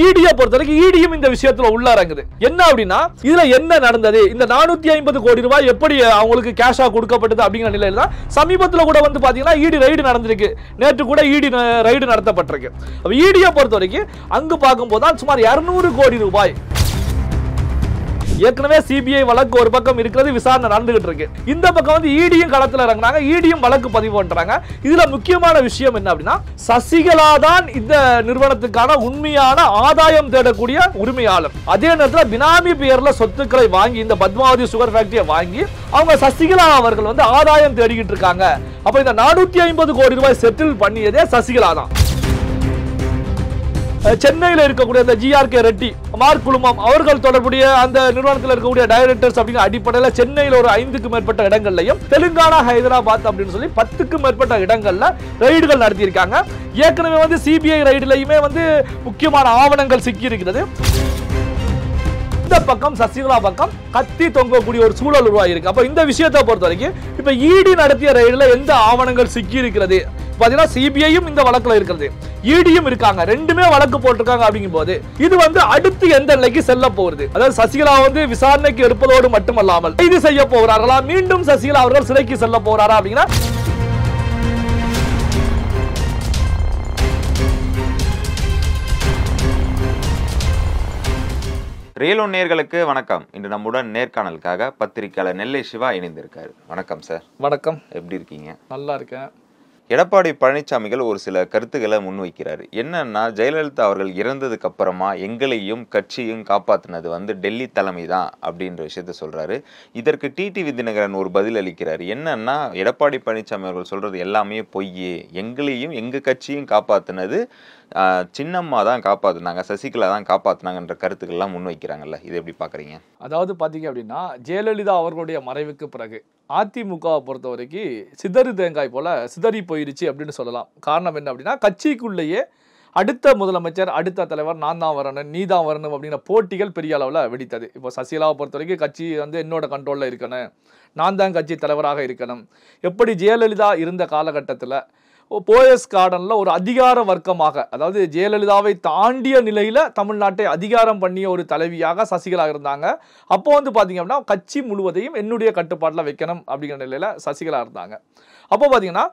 ஈடியை பொறுத்தவரைக்கும் ஈடியும் இந்த விஷயத்துல உள்ள இறங்குது. என்ன அப்படின்னா இதுல என்ன நடந்தது, இந்த 450 கோடி ரூபாய் எப்படி அவங்களுக்கு கேஷா கொடுக்கப்பட்டது அப்படிங்கிற நிலையில தான் சமீபத்துல கூட வந்து பாத்தீங்கன்னா ஈடி ரைடு நடந்திருக்கு. நேற்று கூட ஈடி ரைடு நடத்தப்பட்டிருக்கு. ஈடியை பொறுத்த வரைக்கும் அங்கு பார்க்கும்போது சுமார் 200 கோடி ரூபாய் ஏற்கனவே சிபிஐ வழக்கு ஒரு பக்கம் இருக்கிறது, விசாரணை நடந்துகிட்டு இருக்கு. இந்த பக்கம் வந்து ஈடியும் களத்துல இறங்குறாங்க, ஈடியும் வழக்கு பதிவு பண்றாங்க. இதுல முக்கியமான விஷயம் என்ன அப்படின்னா சசிகலா தான் இந்த நிறுவனத்துக்கான உண்மையான ஆதாயம் தேடக்கூடிய உரிமையாளர். அதே நேரத்தில் பினாமி பெயர்ல சொத்துக்களை வாங்கி இந்த பத்மாவதி சுகர் ஃபேக்டரியை வாங்கி அவங்க சசிகலா அவர்கள் வந்து ஆதாயம் தேடிக்கிட்டு இருக்காங்க. அப்ப இந்த 450 கோடி ரூபாய் செட்டில் பண்ணியதே சசிகலா தான். சென்னையில் இருக்கக்கூடிய அந்த ஜிஆர்கே ரெட்டி, மார்க் குழுமம் அவர்கள் தொடர்புடைய அந்த நிறுவனத்தில் இருக்கக்கூடிய டைரக்டர்ஸ் அப்படிங்கிற அடிப்படையில் சென்னையில் ஒரு 5க்கும் மேற்பட்ட இடங்கள்லையும் தெலுங்கானா, ஹைதராபாத் அப்படின்னு சொல்லி 10க்கும் மேற்பட்ட இடங்கள்ல ரைடுகள் நடத்தியிருக்காங்க. ஏற்கனவே வந்து சிபிஐ ரைடுலையுமே வந்து முக்கியமான ஆவணங்கள் சிக்கி இருக்கிறது. இந்த பக்கம் சசிகலா பக்கம் கத்தி தொங்கக்கூடிய ஒரு சூழல் உருவாயிருக்கு. அப்ப இந்த விஷயத்தை பொறுத்த வரைக்கும் இப்ப ஈடி நடத்திய ரைடுல எந்த ஆவணங்கள் சிக்கி இருக்கிறது பாத்தீங்கன்னா சிபிஐயும் இந்த வழக்குல இருக்கிறது, ஈடியும் இருக்காங்க, ரெண்டுமே வழக்கு போட்டிருக்காங்க. அப்படிங்கும் போது இது வந்து அடுத்து எந்த நிலைக்கு செல்ல போகுது, அதாவது சசிகலா வந்து விசாரணைக்கு எடுப்பதோடு மட்டுமல்லாமல் கைது செய்ய போகிறார்களா, மீண்டும் சசிகலா அவர்கள் சிறைக்கு செல்ல போறாரா அப்படிங்கிற ரியல் ஒன் நேயர்களுக்கு வணக்கம். இன்று நம்முடன் நேர்காணலுக்காக பத்திரிகையாளர் நெல்லை சிவா இணைந்திருக்காரு. வணக்கம் சார். வணக்கம். எப்படி இருக்கீங்க? நல்லா இருக்கேன். எடப்பாடி பழனிசாமிகள் ஒரு சில கருத்துக்களை முன்வைக்கிறாரு. என்னன்னா ஜெயலலிதா அவர்கள் இறந்ததுக்கு அப்புறமா எங்களையும் கட்சியும் காப்பாற்றினது வந்து டெல்லி தலைமை தான் அப்படின்ற விஷயத்த சொல்றாரு. இதற்கு டிடிவி தினகரன் ஒரு பதில் அளிக்கிறாரு. என்னன்னா எடப்பாடி பழனிசாமி அவர்கள் சொல்றது எல்லாமே பொய்யே, எங்களையும் எங்க கட்சியும் காப்பாற்றினது சின்னம்மா தான் காப்பாற்றினாங்க, சசிகலா தான் காப்பாற்றினாங்கன்ற கருத்துக்கள்லாம் முன்வைக்கிறாங்கல்ல, இதை எப்படி பார்க்குறீங்க? அதாவது பார்த்தீங்க அப்படின்னா ஜெயலலிதா அவர்களுடைய மறைவுக்கு பிறகு அதிமுகவை பொறுத்த வரைக்கும் சிதறு தேங்காய் போல சிதறி போயிருச்சு அப்படின்னு சொல்லலாம். காரணம் என்ன அப்படின்னா கட்சிக்குள்ளேயே அடுத்த முதலமைச்சர், அடுத்த தலைவர், நான் தான் வரணும், நீ தான் வரணும் அப்படிங்கிற போட்டிகள் பெரிய அளவில் வெடித்தது. இப்போ சசிகலாவை பொறுத்த வரைக்கும் கட்சி வந்து என்னோட கண்ட்ரோலில் இருக்கணும், நான் தான் கட்சி தலைவராக இருக்கணும். எப்படி ஜெயலலிதா இருந்த காலகட்டத்தில் போயஸ் கார்டனில் ஒரு அதிகார வர்க்கமாக, அதாவது ஜெயலலிதாவை தாண்டிய நிலையில் தமிழ்நாட்டை அதிகாரம் பண்ணிய ஒரு தலைவியாக சசிகலா இருந்தாங்க. அப்போ வந்து பார்த்தீங்க அப்படின்னா கட்சி முழுவதையும் என்னுடைய கட்டுப்பாட்டில் வைக்கணும் அப்படிங்கிற நிலையில் சசிகலா இருந்தாங்க. அப்போ பார்த்தீங்கன்னா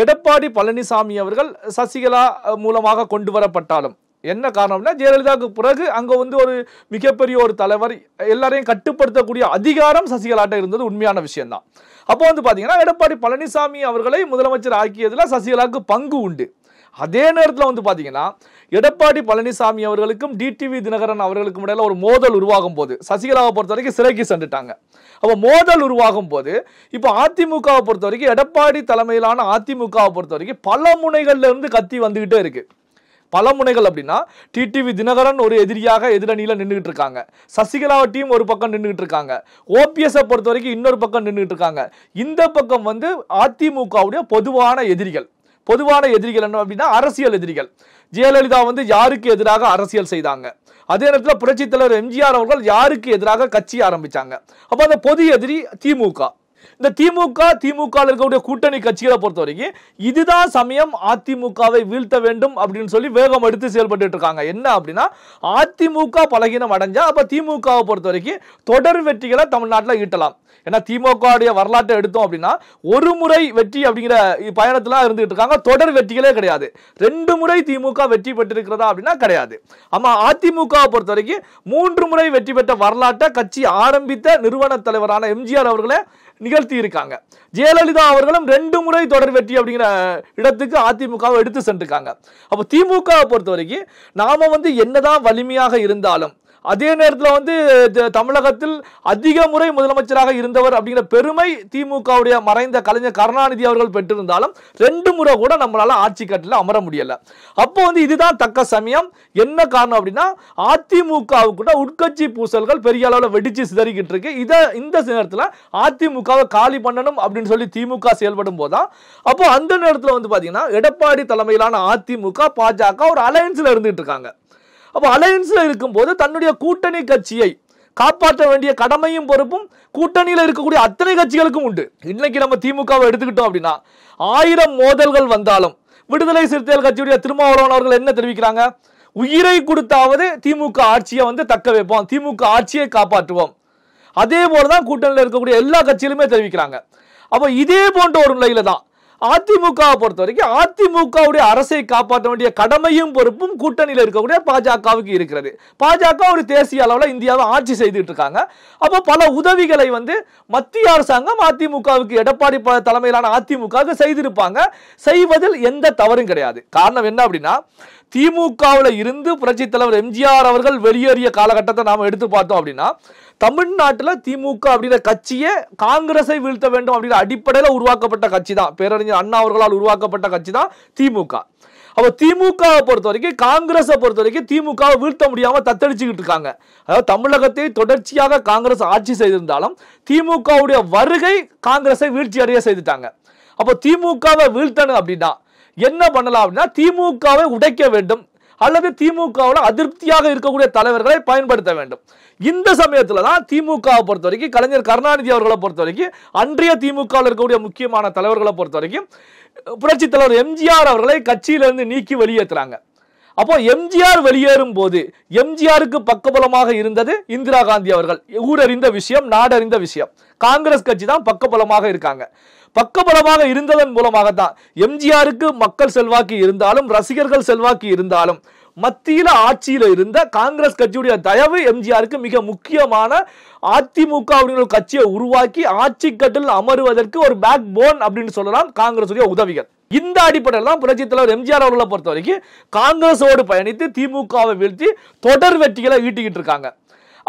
எடப்பாடி பழனிசாமி அவர்கள் சசிகலா மூலமாக கொண்டு வரப்பட்டாலும் என்ன காரணம்னா ஜெயலலிதாவுக்கு பிறகு அங்கே வந்து ஒரு மிகப்பெரிய ஒரு தலைவர், எல்லாரையும் கட்டுப்படுத்தக்கூடிய அதிகாரம் சசிகலாட்ட இருந்தது உண்மையான விஷயம்தான். அப்போ வந்து பார்த்தீங்கன்னா எடப்பாடி பழனிசாமி அவர்களை முதலமைச்சர் ஆக்கியதில் சசிகலாவுக்கு பங்கு உண்டு. அதே நேரத்தில் வந்து பார்த்தீங்கன்னா எடப்பாடி பழனிசாமி அவர்களுக்கும் டிடிவி தினகரன் அவர்களுக்கும் இடையில ஒரு மோதல் உருவாகும் போது சசிகலாவை பொறுத்த வரைக்கும் சிறைக்கு சென்றுட்டாங்க. அப்போ மோதல் உருவாகும் போது இப்போ அதிமுகவை பொறுத்த வரைக்கும் எடப்பாடி தலைமையிலான அதிமுகவை பொறுத்த வரைக்கும் பல முனைகள்ல இருந்து கத்தி வந்துகிட்டே இருக்கு. பல முனைகள் அப்படின்னா டிடிவி தினகரன் ஒரு எதிரியாக எதிரணியில் நின்றுட்டு இருக்காங்க, சசிகலா டீம் ஒரு பக்கம் நின்றுட்டு இருக்காங்க, ஓபிஎஸ் பொறுத்த வரைக்கும் இன்னொரு பக்கம் நின்றுட்டு இருக்காங்க. இந்த பக்கம் வந்து அதிமுகவுடைய பொதுவான எதிரிகள் என்ன அப்படின்னா அரசியல் எதிரிகள். ஜெயலலிதா வந்து யாருக்கு எதிராக அரசியல் செய்தாங்க, அதே நேரத்தில் புரட்சி தலைவர் எம்ஜிஆர் அவர்கள் யாருக்கு எதிராக கட்சி ஆரம்பிச்சாங்க. அப்போ அந்த பொது எதிரி திமுக. இந்த திமுக இருக்கக்கூடிய கூட்டணி கட்சிகளை பொறுத்த வரைக்கும் இதுதான் சமயம் அதிமுகவை வீழ்த்த வேண்டும் அப்படின்னு சொல்லி வேகம் எடுத்து செயல்பட்டு இருக்காங்க. என்ன அப்படின்னா அதிமுக பலகீனம் அடைஞ்சா அப்ப திமுகவை பொறுத்த வரைக்கும் தொடர் வெற்றிகளை தமிழ்நாட்டில் ஈட்டலாம். ஏன்னா திமுக வரலாற்றை எடுத்தோம் அப்படின்னா ஒரு முறை வெற்றி அப்படிங்கிற பயணத்துல இருந்துட்டு இருக்காங்க, தொடர் வெற்றிகளே கிடையாது. 2 முறை திமுக வெற்றி பெற்றிருக்கிறதா அப்படின்னா கிடையாது. ஆமா அதிமுகவை பொறுத்த வரைக்கும் 3 முறை வெற்றி பெற்ற வரலாற்றை கட்சி ஆரம்பித்த நிறுவன தலைவரான எம்ஜிஆர் அவர்களே நிகழ்த்தி இருக்காங்க. ஜெயலலிதா அவர்களும் 2 முறை தொடர் வெற்றி அப்படிங்கிற இடத்துக்கு அதிமுகவை எடுத்து சென்றிருக்காங்க. அப்போ திமுகவை பொறுத்த வரைக்கும் நாம வந்து என்னதான் வலிமையாக இருந்தாலும் அதே நேரத்தில் வந்து தமிழகத்தில் அதிக முறை முதலமைச்சராக இருந்தவர் அப்படிங்கிற பெருமை திமுகவுடைய மறைந்த கலைஞர் கருணாநிதி அவர்கள் பெற்றிருந்தாலும் 2 முறை கூட நம்மளால ஆட்சி கட்டில அமர முடியல. அப்போ வந்து இதுதான் தக்க சமயம். என்ன காரணம் அப்படின்னா அதிமுகவுக்கு உட்கட்சி பூசல்கள் பெரிய அளவில் வெடிச்சு சிதறிக்கிட்டு இருக்கு. இந்த நேரத்தில் அதிமுகவை காலி பண்ணணும் அப்படின்னு சொல்லி திமுக செயல்படும் போதுதான் அப்போ அந்த நேரத்தில் வந்து பாத்தீங்கன்னா எடப்பாடி தலைமையிலான அதிமுக பாஜக ஒரு அலையன்ஸ்ல இருந்துட்டு இருக்காங்க. அப்போ அலையன்ஸ்ல இருக்கும்போது தன்னுடைய கூட்டணி கட்சியை காப்பாற்ற வேண்டிய கடமையும் பொறுப்பும் கூட்டணியில் இருக்கக்கூடிய அத்தனை கட்சிகளுக்கும் உண்டு. இன்னைக்கு நம்ம திமுகவை எடுத்துக்கிட்டோம் அப்படின்னா 1000 மோதல்கள் வந்தாலும் விடுதலை சிறுத்தைகள் கட்சியுடைய திருமாவளவன் அவர்கள் என்ன தெரிவிக்கிறாங்க, உயிரை கொடுத்தாவது திமுக ஆட்சியை வந்து தக்க வைப்போம், திமுக ஆட்சியை காப்பாற்றுவோம். அதே போலதான் கூட்டணியில் இருக்கக்கூடிய எல்லா கட்சியிலுமே தெரிவிக்கிறாங்க. அப்ப இதே போன்ற ஒரு நிலையில தான் அதிமுகவை பொறுத்த வரைக்கும் அதிமுகவுடைய அரசை காப்பாற்ற வேண்டிய கடமையும் பொறுப்பும் கூட்டணியில் இருக்கக்கூடிய பாஜகவுக்கு இருக்கிறது. பாஜக ஒரு தேசிய அளவில் இந்தியாவை ஆட்சி செய்துட்டு இருக்காங்க. அப்போ பல உதவிகளை வந்து மத்திய அரசாங்கம் அதிமுகவுக்கு, எடப்பாடி தலைமையிலான அதிமுகவுக்கு செய்திருப்பாங்க. செய்வதில் எந்த தவறும் கிடையாது. காரணம் என்ன அப்படின்னா, திமுகவில் இருந்து புரட்சி தலைவர் எம்ஜிஆர் அவர்கள் வெளியேறிய காலகட்டத்தை நாம எடுத்து பார்த்தோம் அப்படின்னா, தமிழ்நாட்டில் திமுக அப்படிங்கிற கட்சியே காங்கிரஸை வீழ்த்த வேண்டும் அப்படிங்கிற அடிப்படையில் உருவாக்கப்பட்ட கட்சி தான், பேரறிஞர் அண்ணா அவர்களால் உருவாக்கப்பட்ட கட்சி தான் திமுக. அப்போ திமுகவை பொறுத்த வரைக்கும், காங்கிரஸை பொறுத்த வரைக்கும் திமுகவை வீழ்த்த முடியாம தத்தளிச்சுக்கிட்டு இருக்காங்க. அதாவது தமிழகத்தை தொடர்ச்சியாக காங்கிரஸ் ஆட்சி செய்திருந்தாலும் திமுகவுடைய வருகை காங்கிரஸை வீழ்ச்சி அடைய செய்துட்டாங்க. அப்போ திமுகவை வீழ்த்தணும் அப்படின்னா என்ன பண்ணலாம் அப்படின்னா, திமுகவை உடைக்க வேண்டும் அல்லது திமுகவில் அதிருப்தியாக இருக்கக்கூடிய தலைவர்களை பயன்படுத்த வேண்டும். இந்த சமயத்துல தான் திமுகவை பொறுத்த வரைக்கும், கலைஞர் கருணாநிதி அவர்களை பொறுத்த வரைக்கும், அன்றைய திமுகவில் இருக்கக்கூடிய முக்கியமான தலைவர்களை பொறுத்த வரைக்கும் புரட்சி தலைவர் எம்ஜிஆர் அவர்களை கட்சியிலிருந்து நீக்கி வெளியேற்றுறாங்க. அப்போ எம்ஜிஆர் வெளியேறும் போது எம்ஜிஆருக்கு பக்கபலமாக இருந்தது இந்திரா காந்தி அவர்கள். ஊரறிந்த விஷயம், நாடறிந்த விஷயம். காங்கிரஸ் கட்சி தான் பக்கபலமாக இருக்காங்க. பக்கபலமாக இருந்ததன் மூலமாகத்தான் எம்ஜிஆருக்கு மக்கள் செல்வாக்கு இருந்தாலும், ரசிகர்கள் செல்வாக்கு இருந்தாலும், மத்தியில ஆட்சியில இருந்த காங்கிரஸ் கட்சியுடைய தயவு எம்ஜிஆருக்கு மிக முக்கியமான அதிமுக அப்படிங்கிற கட்சியை உருவாக்கி ஆட்சி கட்டில் அமருவதற்கு ஒரு பேக் போன் அப்படின்னு சொல்லலாம் காங்கிரஸ் உதவிகள். இந்த அடிப்படையில் தான் புரட்சி தலைவர் எம்ஜிஆர் அவர்களை பொறுத்த வரைக்கும் காங்கிரஸோடு பயணித்து திமுகவை வீழ்த்தி தொடர் வெற்றிகளை ஈட்டிக்கிட்டு இருக்காங்க.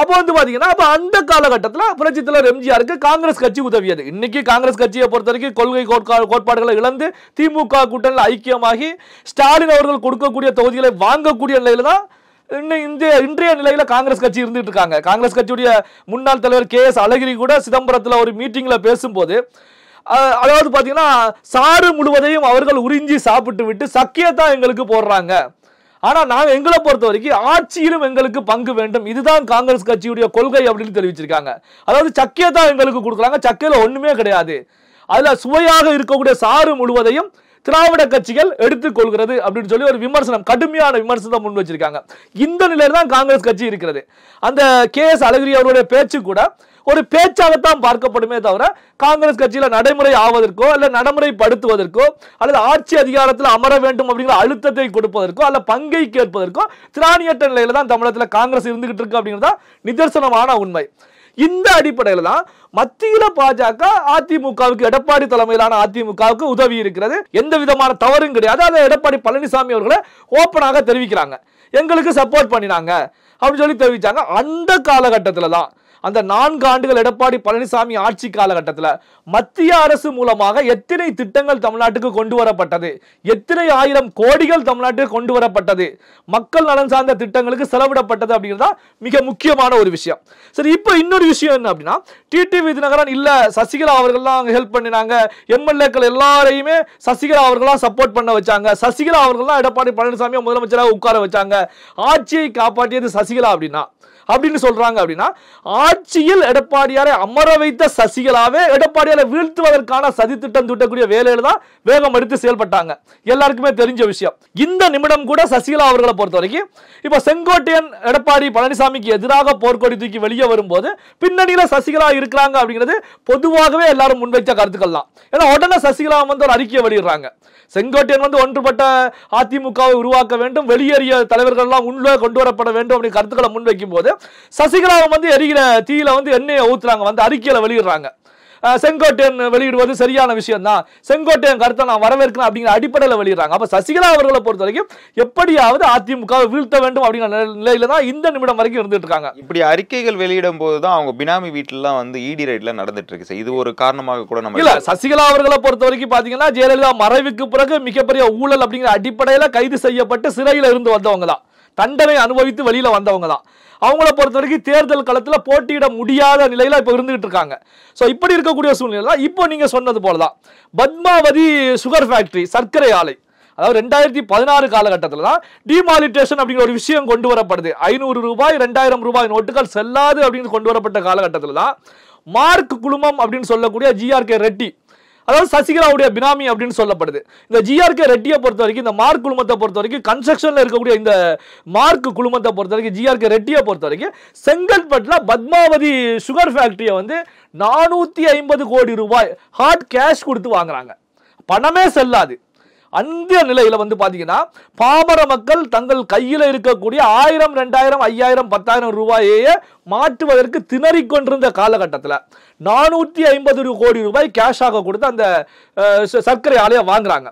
அப்போ வந்து பாத்தீங்கன்னா, அப்ப அந்த காலகட்டத்தில் புரட்சி தலைவர் எம்ஜிஆருக்கு காங்கிரஸ் கட்சி உதவியது. இன்னைக்கு காங்கிரஸ் கட்சியை பொறுத்த வரைக்கும் கொள்கை கோட்பாடுகளை இழந்து திமுக கூட்டணியில் ஐக்கியமாகி ஸ்டாலின் அவர்கள் கொடுக்கக்கூடிய தொகுதிகளை வாங்கக்கூடிய நிலையில தான் இன்றைய நிலையில காங்கிரஸ் கட்சி இருந்துட்டு இருக்காங்க. காங்கிரஸ் கட்சியுடைய முன்னாள் தலைவர் KS அழகிரி கூட சிதம்பரத்தில் ஒரு மீட்டிங்ல பேசும்போது, அதாவது பாத்தீங்கன்னா, சாறு முழுவதையும் அவர்கள் உறிஞ்சி சாப்பிட்டு விட்டு சக்கியத்தான் எங்களுக்கு போடுறாங்க, ஆனா நாங்க எங்களை பொறுத்த வரைக்கும் ஆட்சியிலும் எங்களுக்கு பங்கு வேண்டும், இதுதான் காங்கிரஸ் கட்சியுடைய கொள்கை அப்படின்னு தெரிவிச்சிருக்காங்க. அதாவது சக்கையை எங்களுக்கு கொடுக்குறாங்க, சக்கையில ஒண்ணுமே கிடையாது, அதுல சுவையாக இருக்கக்கூடிய சாறு முழுவதையும் திராவிட கட்சிகள் எடுத்துக் கொள்கிறது அப்படின்னு சொல்லி ஒரு விமர்சனம், கடுமையான விமர்சனம் முன் வச்சிருக்காங்க. இந்த நிலையில தான் காங்கிரஸ் கட்சி இருக்கிறது. அந்த KS அழகிரி அவருடைய பேச்சு கூட ஒரு பேச்சாகத்தான் பார்க்கப்படுமே தவிர காங்கிரஸ் கட்சியில நடைமுறை ஆவதற்கோ அல்ல நடைமுறைப்படுத்துவதற்கோ அல்லது ஆட்சி அதிகாரத்தில் அமர வேண்டும் அப்படிங்கிற அழுத்தத்தை கொடுப்பதற்கோ அல்ல பங்கை கேட்பதற்கோ திராணியற்ற நிலையில தான் தமிழகத்தில் காங்கிரஸ் இருந்துகிட்டு இருக்கு அப்படிங்கிறதா நிதர்சனமான உண்மை. இந்த அடிப்படையில் தான் மத்தியில பாஜக அதிமுகவுக்கு, எடப்பாடி தலைமையிலான அதிமுகவுக்கு உதவி இருக்கிறது. எந்த விதமான தவறும் கிடையாது. அதை எடப்பாடி பழனிசாமி அவர்களை ஓப்பனாக தெரிவிக்கிறாங்க, எங்களுக்கு சப்போர்ட் பண்ணினாங்க அப்படின்னு சொல்லி தெரிவிச்சாங்க. அந்த காலகட்டத்தில் தான், அந்த 4 ஆண்டுகள் எடப்பாடி பழனிசாமி ஆட்சி காலகட்டத்தில் மத்திய அரசு மூலமாக எத்தனை திட்டங்கள் தமிழ்நாட்டுக்கு கொண்டு வரப்பட்டது, எத்தனை ஆயிரம் கோடிகள் தமிழ்நாட்டுக்கு கொண்டு வரப்பட்டது, மக்கள் நலன் சார்ந்த திட்டங்களுக்கு செலவிடப்பட்டது அப்படிங்கிறதா மிக முக்கியமான ஒரு விஷயம். சரி, இப்போ இன்னொரு விஷயம் என்ன அப்படின்னா, டிடிவி தினகரன் இல்ல சசிகலா அவர்கள்லாம் ஹெல்ப் பண்ணினாங்க, எம்எல்ஏக்கள் எல்லாரையுமே சசிகலா அவர்களாம் சப்போர்ட் பண்ண வச்சாங்க, சசிகலா அவர்கள்லாம் எடப்பாடி பழனிசாமி முதலமைச்சராக உட்கார வச்சாங்க, ஆட்சியை காப்பாற்றியது சசிகலா அப்படின்னு சொல்றாங்க. அப்படின்னா ஆட்சியில் எடப்பாடியாரை அமர வைத்த சசிகலாவே எடப்பாடியாரை வீழ்த்துவதற்கான சதி திட்டம் தூட்டக்கூடிய வேலையில தான் வேகம் எடுத்து செயல்பட்டாங்க. எல்லாருக்குமே தெரிஞ்ச விஷயம். இந்த நிமிடம் கூட சசிகலா அவர்களை பொறுத்த வரைக்கும் இப்ப செங்கோட்டையன் எடப்பாடி பழனிசாமிக்கு எதிராக போர்க்கொடி தூக்கி வெளியே வரும்போது பின்னணியில சசிகலா இருக்கிறாங்க அப்படிங்கிறது பொதுவாகவே எல்லாரும் முன்வைத்த கருத்துக்கள் தான். ஏன்னா உடனே சசிகலா வந்து ஒரு அறிக்கையை வெளியிடுறாங்க, செங்கோட்டையன் வந்து ஒன்றுபட்ட அதிமுகவை உருவாக்க வேண்டும், வெளியேறிய தலைவர்கள் எல்லாம் உள்ள கொண்டு வரப்பட வேண்டும் அப்படி கருத்துக்களை முன்வைக்கும் போது சசிகலாவை வந்து எரிகிற தீயில வந்து எண்ணெயை ஊத்துறாங்க, வந்து அறிக்கையில வெளியிடுறாங்க. செங்கோட்டையன் வெளியிடுவது சரியான விஷயம் தான், செங்கோட்டையன் கருத்தை நான் வரவேற்கிறேன் அப்படிங்கிற அடிப்படையில் வெளியிடுறாங்க. அப்ப சசிகலா அவர்களை பொறுத்த வரைக்கும் எப்படியாவது அதிமுகவை வீழ்த்த வேண்டும் அப்படிங்கிற நிலையில தான் இந்த நிமிடம் வரைக்கும் இருந்துட்டு இருக்காங்க. இப்படி அறிக்கைகள் வெளியிடும் போதுதான் அவங்க பினாமி வீட்டுலாம் வந்து இடி ரைட்ல நடந்துட்டு இருக்கு. இது ஒரு காரணமாக கூட நம்ம இல்ல. சசிகலா அவர்களை பொறுத்த வரைக்கும் பாத்தீங்கன்னா, ஜெயலலிதா மறைவுக்கு பிறகு மிகப்பெரிய ஊழல் அப்படிங்கிற அடிப்படையில கைது செய்யப்பட்டு சிறையில இருந்து வந்தவங்க தான், தண்டனை அனுபவித்து வெளியில வந்தவங்க தான். அவங்கள பொறுத்த வரைக்கும் தேர்தல் களத்தில் போட்டியிட முடியாத நிலையில இப்ப இருந்துகிட்டு இருக்காங்க. சோ இப்படி இருக்கக்கூடிய சூழ்நிலை இப்போ நீங்க சொன்னது போலதான் பத்மாவதி சுகர் ஃபேக்டரி, சர்க்கரை ஆலை, அதாவது 2016 காலகட்டத்தில் தான் டிமாலிட்டேஷன் அப்படிங்கிற ஒரு விஷயம் கொண்டு வரப்படுது. 500 ரூபாய் 2000 ரூபாய் நோட்டுகள் செல்லாது அப்படின்னு கொண்டு வரப்பட்ட காலகட்டத்தில் தான் மார்க் குழுமம் அப்படின்னு சொல்லக்கூடிய GRK ரெட்டி, அதாவது சசிகலாவுடைய பினாமி அப்படின்னு சொல்லப்படுது. இந்த ஜிஆர்கே ரெட்டியை பொறுத்த வரைக்கும், இந்த மார்க் குழுமத்தை பொறுத்த வரைக்கும், கன்ஸ்ட்ரக்ஷன்ல இருக்கக்கூடிய இந்த மார்க் குழுமத்தை பொறுத்த வரைக்கும், ஜிஆர்கே ரெட்டியை பொறுத்த வரைக்கும் செங்கல்பட்டுல பத்மாவதி சுகர் ஃபேக்டரியை வந்து 450 கோடி ரூபாய் ஹார்ட் கேஷ் கொடுத்து வாங்குறாங்க. பணமே செல்லாது. அந்த நிலையில வந்து பாத்தீங்கன்னா பாமர மக்கள் தங்கள் கையில இருக்கக்கூடிய 1000, 2000, 5000, 10,000 ரூபாயையே மாற்றுவதற்கு திணறிக் கொண்டிருந்த காலகட்டத்தில் 450 கோடி ரூபாய் கேஷாக கொடுத்து அந்த சர்க்கரை ஆலையை வாங்குறாங்க.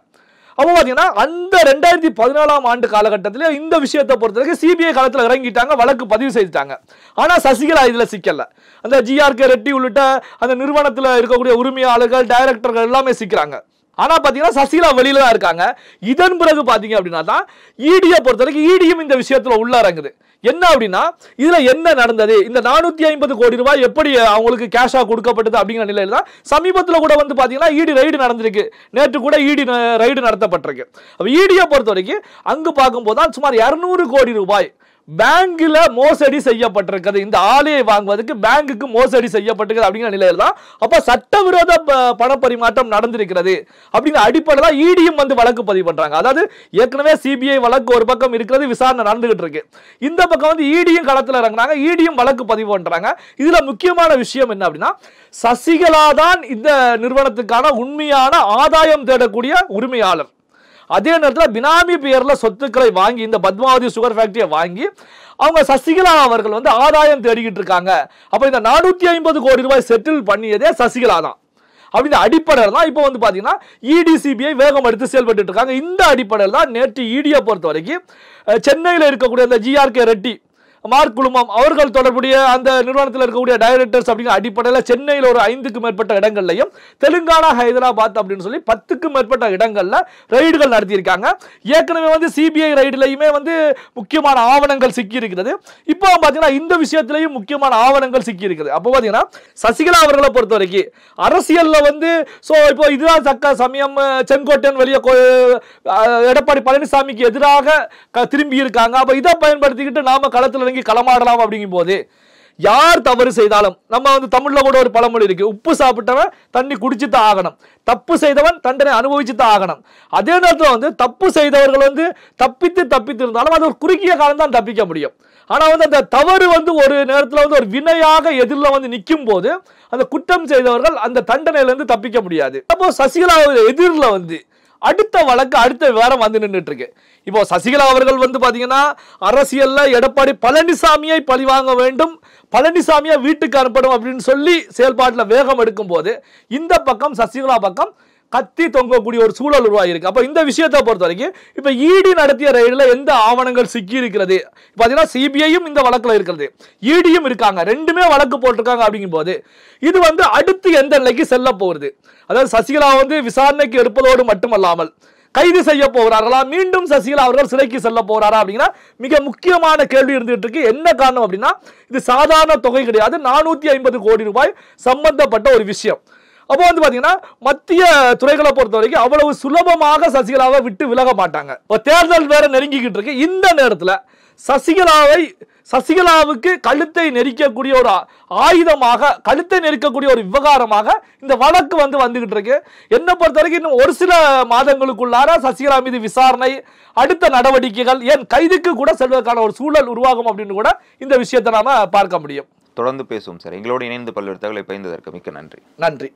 அப்போ பாத்தீங்கன்னா அந்த 2014ஆம் ஆண்டு காலகட்டத்தில் இந்த விஷயத்தை பொறுத்தவரைக்கும் சிபிஐ காலத்தில் இறங்கிட்டாங்க, வழக்கு பதிவு செய்துட்டாங்க. ஆனா சசிகலா இதுல சிக்கல. அந்த ஜிஆர்கே ரெட்டி உள்ளிட்ட அந்த நிறுவனத்தில் இருக்கக்கூடிய உரிமையாளர்கள், டைரக்டர்கள் எல்லாமே சிக்கிறாங்க. ஆனா பாத்தீங்கன்னா சசிகலா வெளியில தான் இருக்காங்க. இதன் பிறகு பாத்தீங்க அப்படின்னா தான் ஈடியை பொறுத்த வரைக்கும் ஈடியும் இந்த விஷயத்துல உள்ள இறங்குது. என்ன அப்படின்னா இதுல என்ன நடந்தது, இந்த 450 கோடி ரூபாய் எப்படி அவங்களுக்கு கேஷா கொடுக்கப்பட்டது அப்படிங்கிற நிலையில தான் சமீபத்தில் கூட வந்து பாத்தீங்கன்னா ஈடி ரைடு நடந்திருக்கு. நேற்று கூட ஈடி ரைடு நடத்தப்பட்டிருக்கு. அப்ப ஈடியை பொறுத்த வரைக்கும் அங்கு பார்க்கும்போது தான் சுமார் 200 கோடி ரூபாய் பேங்க்ல மோசடி செய்யப்பட்டிருக்கிறது. இந்த ஆலையை வாங்குவதற்கு பேங்குக்கு மோசடி செய்யப்பட்டிருக்கிறது அப்படிங்கிற நிலையில தான் அப்ப சட்டவிரோத பணப்பரிமாற்றம் நடந்திருக்கிறது அப்படிங்கிற அடிப்படையில் தான் ஈடியும் வந்து வழக்கு பதிவு பண்றாங்க. அதாவது ஏற்கனவே சிபிஐ வழக்கு ஒரு பக்கம் இருக்கிறது, விசாரணை நடந்துகிட்டு இருக்கு. இந்த பக்கம் வந்து ஈடியும் களத்தில் இறங்குறாங்க, ஈடியும் வழக்கு பதிவு பண்றாங்க. இதுல முக்கியமான விஷயம் என்ன அப்படின்னா சசிகலா தான் இந்த நிறுவனத்துக்கான உண்மையான ஆதாயம் தேடக்கூடிய உரிமையாளர். அதே நேரத்தில் பினாமி பெயர்ல சொத்துக்களை வாங்கி இந்த பத்மாவதி சுகர் ஃபேக்டரியை வாங்கி அவங்க சசிகலா அவர்கள் வந்து ஆதாயம் தேடிக்கிட்டு இருக்காங்க. அப்ப இந்த 450 கோடி ரூபாய் செட்டில் பண்ணியதே சசிகலா தான். அப்படின்ற அடிப்படையில் தான் இப்போ வந்து பாத்தீங்கன்னா இடி சிபிஐ வேகம் எடுத்து செயல்பட்டு இருக்காங்க. இந்த அடிப்படையில் தான் நேற்று இடியை பொறுத்த வரைக்கும் சென்னையில் இருக்கக்கூடிய அந்த ஜிஆர்கே ரெட்டி மார்க் குழுமம் அவர்கள் தொடர்புடைய அந்த நிறுவனத்தில் இருக்கக்கூடிய டைரக்டர்ஸ் அப்படிங்கிற அடிப்படையில் சென்னையில் ஒரு 5க்கும் மேற்பட்ட இடங்கள்லையும், தெலுங்கானா, ஹைதராபாத் அப்படின்னு சொல்லி 10க்கும் மேற்பட்ட இடங்கள்ல ரைடுகள் நடத்தியிருக்காங்க. ஏற்கனவே வந்து சிபிஐ ரைடுலையுமே வந்து முக்கியமான ஆவணங்கள் சிக்கி இருக்கிறது. இப்போ பாத்தீங்கன்னா இந்த விஷயத்திலையும் முக்கியமான ஆவணங்கள் சிக்கி இருக்குது. அப்போ பாத்தீங்கன்னா சசிகலா அவர்களை பொறுத்த வரைக்கும் அரசியல்ல வந்து இப்போ இதுதான் தக்க சமயம், செங்கோட்டையன் வெளியே எடப்பாடி பழனிசாமிக்கு எதிராக திரும்பி இருக்காங்க. அப்ப இதை பயன்படுத்திக்கிட்டு நாம களத்தில் களமாடலாம் அப்படிங்கும் போது யார் தவறு செய்தாலும் நம்ம வந்து தமிழ்ல கூட ஒரு பழமொழி இருக்கு, உப்பு சாப்பிட்டவன் தண்ணி குடிச்சுதான் ஆகணும், தப்பு செய்தவன் தண்டனை அனுபவிச்சுதான் ஆகணும். அதே நேரத்தில் வந்து தப்பு செய்தவர்கள் வந்து தப்பித்து இருந்தாலும் அது ஒரு குறுகிய காலம் தான் தப்பிக்க முடியும். ஆனா வந்து அந்த தவறு வந்து ஒரு நேரத்தில் வந்து ஒரு வினையாக எதிரில் வந்து நிற்கும் போது அந்த குற்றம் செய்தவர்கள் அந்த தண்டனையில இருந்து தப்பிக்க முடியாது. அப்போ சசிகலா எதிரில் வந்து அடுத்த வழக்கு அடுத்த விவரம் வந்து நின்றுட்டு இருக்கு. இப்போ சசிகலா அவர்கள் வந்து பாத்தீங்கன்னா அரசியல்ல எடப்பாடி பழனிசாமியை பழிவாங்க வேண்டும், பழனிசாமியை வீட்டுக்கு அனுப்பணும் அப்படின்னு சொல்லி செயல்பாட்டில் வேகம் எடுக்கும் போது இந்த பக்கம் சசிகலா பக்கம் கத்தி தொங்கக்கூடிய ஒரு சூழல் உருவாகிருக்கு. அப்ப இந்த விஷயத்தை பொறுத்த வரைக்கும் இப்ப இடி நடத்திய ரைடுல எந்த ஆவணங்கள் சிக்கி இருக்கிறது பாத்தீங்கன்னா சிபிஐயும் இந்த வழக்குல இருக்கிறது, இடியும் இருக்காங்க, ரெண்டுமே வழக்கு போட்டிருக்காங்க. அப்படிங்கும் போது இது வந்து அடுத்து எந்த நிலைக்கு செல்ல போகுது, அதாவது சசிகலா வந்து விசாரணைக்கு எடுப்பதோடு மட்டுமல்லாமல் கைது செய்ய போகிறார்களா, மீண்டும் சசிகலா அவர்கள் சிறைக்கு செல்ல போறாரா அப்படின்னா மிக முக்கியமான கேள்வி இருந்துட்டு இருக்கு. என்ன காரணம் அப்படின்னா இது சாதாரண தொகை கிடையாது, 450 கோடி ரூபாய் சம்பந்தப்பட்ட ஒரு விஷயம். அப்போ வந்து பாத்தீங்கன்னா மத்திய துறைகளை பொறுத்த வரைக்கும் அவ்வளவு சுலபமாக சசிகலாவை விட்டு விலக மாட்டாங்க. தேர்தல் வேற நெருங்கிக்கிட்டு இருக்கு. இந்த நேரத்துல சசிகலாவுக்கு கழுத்தை நெரிக்கக்கூடிய ஒரு ஆயுதமாக, கழுத்தை நெரிக்கக்கூடிய ஒரு விவகாரமாக இந்த வழக்கு வந்துகிட்டு இருக்கு. என்ன பொறுத்த வரைக்கும் இன்னும் ஒரு சில மாதங்களுக்குள்ளார சசிகலா மீது விசாரணை, அடுத்த நடவடிக்கைகள், ஏன் கைதுக்கு கூட செல்வதற்கான ஒரு சூழல் உருவாகும் அப்படின்னு கூட இந்த விஷயத்தை நாம பார்க்க முடியும். தொடர்ந்து பேசுவோம் சார். எங்களோடு இணைந்து பல்வேறு தகவலை பகிர்ந்ததற்கு மிக்க நன்றி. நன்றி.